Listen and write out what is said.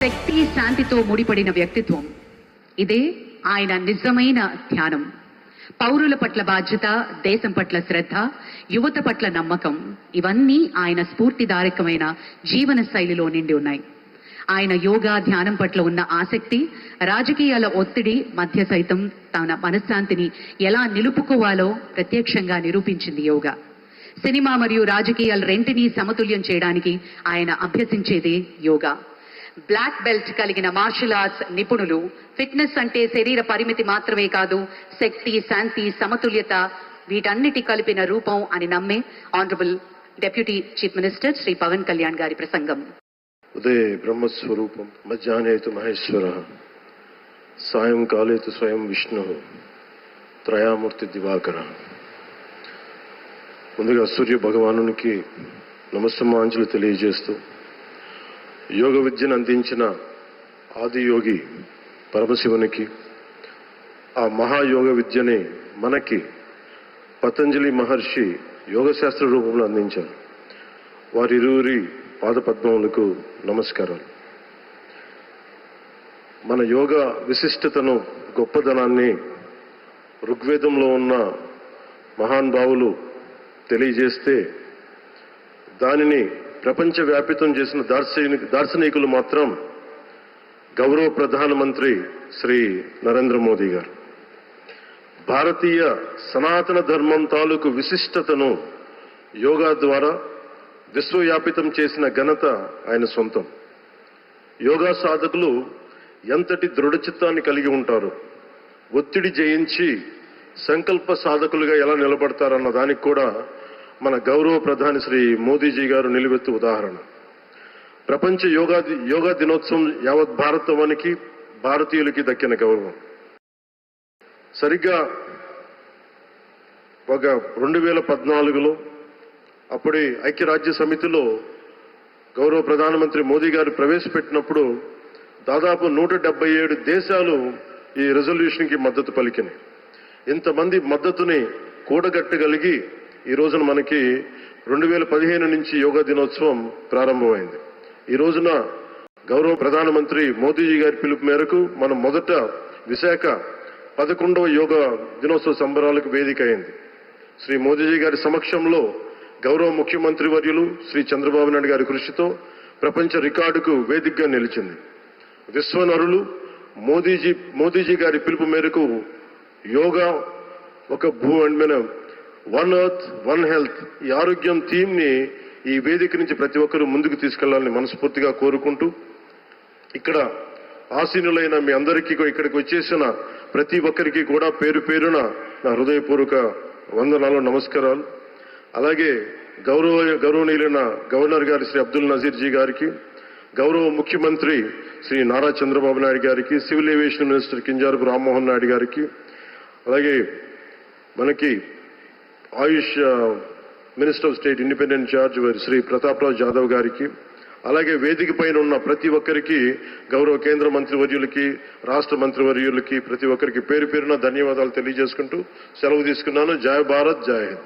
శక్తి శాంతితో ముడిపడిన వ్యక్తిత్వం. ఇదే ఆయన నిజమైన ధ్యానం. పౌరుల పట్ల బాధ్యత, దేశం పట్ల శ్రద్ధ, యువత పట్ల నమ్మకం, ఇవన్నీ ఆయన స్ఫూర్తిదాయకమైన జీవన శైలిలో నిండి ఉన్నాయి. ఆయన యోగా ధ్యానం పట్ల ఉన్న ఆసక్తి, రాజకీయాల ఒత్తిడి మధ్య సైతం తన మనశ్శాంతిని ఎలా నిలుపుకోవాలో ప్రత్యక్షంగా నిరూపించింది యోగా. సినిమా మరియు రాజకీయాలు రెంటినీ సమతుల్యం చేయడానికి ఆయన అభ్యసించేదే యోగా. బ్లాక్ బెల్ట్ కలిగిన మార్షల్ ఆర్ట్స్ నిపుణులు ఫిట్నెస్ అంటే శరీర పరిమితి మాత్రమే కాదు, శక్తి, శాంతి, సమతుల్యత వీటన్నిటి కలిపిన రూపం అని నమ్మే honourable deputy chief minister Shri Pawan Kalyan గారి ప్రసంగం. ఉదయ బ్రహ్మస్వరూపం, మధ్యాహ్నేతు మహేశ్వర, సాయంకాలేతు స్వయం విష్ణు, త్రయామూర్తి దివాకర. ముందుగా సూర్య భగవానునికి నమస్సమాంజలు తెలియజేస్తూ, యోగ విద్యను అందించిన ఆదియోగి పరమశివునికి, ఆ మహాయోగ విద్యని మనకి పతంజలి మహర్షి యోగశాస్త్ర రూపంలో అందించారు. వారిరువురి పాదపద్మములకు నమస్కారాలు. మన యోగ విశిష్టతను, గొప్పదనాన్ని ఋగ్వేదంలో ఉన్న మహానుభావులు తెలియజేస్తే, దానిని ప్రపంచవ్యాపితం చేసిన దార్శనికులు మాత్రం గౌరవ ప్రధానమంత్రి శ్రీ నరేంద్ర మోదీ గారు. భారతీయ సనాతన ధర్మం తాలూకు విశిష్టతను యోగా ద్వారా విశ్వవ్యాపితం చేసిన ఘనత ఆయన సొంతం. యోగా సాధకులు ఎంతటి దృఢచిత్తాన్ని కలిగి ఉంటారు, ఒత్తిడి జయించి సంకల్ప సాధకులుగా ఎలా నిలబడతారన్న దానికి కూడా మన గౌరవ ప్రధాని శ్రీ మోదీజీ గారు నిలువెత్తు ఉదాహరణ. ప్రపంచ యోగా దినోత్సవం యావత్ భారతవానికి, భారతీయులకి దక్కిన గౌరవం. సరిగ్గా ఒక 2014లో అప్పటి ఐక్యరాజ్య సమితిలో గౌరవ ప్రధానమంత్రి మోదీ గారు ప్రవేశపెట్టినప్పుడు దాదాపు 177 దేశాలు ఈ రెజల్యూషన్కి మద్దతు పలికినాయి. ఇంతమంది మద్దతుని కూడగట్టగలిగి ఈ రోజున మనకి 2015 నుంచి యోగా దినోత్సవం ప్రారంభమైంది. ఈ రోజున గౌరవ ప్రధానమంత్రి మోదీజీ గారి పిలుపు మేరకు మనం మొదట విశాఖ 11వ యోగా దినోత్సవ సంబరాలకు వేదిక అయింది. శ్రీ మోదీజీ గారి సమక్షంలో గౌరవ ముఖ్యమంత్రి వర్యులు శ్రీ చంద్రబాబు నాయుడు గారి కృషితో ప్రపంచ రికార్డుకు వేదికగా నిలిచింది. విశ్వనరులు మోదీజీ గారి పిలుపు మేరకు యోగా ఒక వన్ ఎర్త్ వన్ హెల్త్, ఈ ఆరోగ్యం థీమ్ ని ఈ వేదిక నుంచి ప్రతి ఒక్కరూ ముందుకు తీసుకెళ్లాలని మనస్ఫూర్తిగా కోరుకుంటూ, ఇక్కడ ఆసీనులైన మీ అందరికీ, ఇక్కడికి వచ్చేసిన ప్రతి ఒక్కరికి కూడా పేరు పేరున నా హృదయపూర్వక వందనాలు, నమస్కారాలు. అలాగే గౌరవనీయులైన గవర్నర్ గారి శ్రీ అబ్దుల్ నజీర్ జీ గారికి, గౌరవ ముఖ్యమంత్రి శ్రీ నారా చంద్రబాబు నాయుడు గారికి, civil aviation minister Kinjarapu Rammohan Naidu గారికి, అలాగే మనకి Ayush minister of state independent charge Shri Prataprao Jadhav గారికి, అలాగే వేదిక పైన ఉన్న ప్రతి ఒక్కరికి, గౌరవ కేంద్ర మంత్రివర్యులకి, రాష్ట్ర మంత్రివర్యులకి, ప్రతి ఒక్కరికి పేరు పేరున ధన్యవాదాలు తెలియజేసుకుంటూ సెలవు తీసుకున్నాను. జై భారత్, జై హింద్.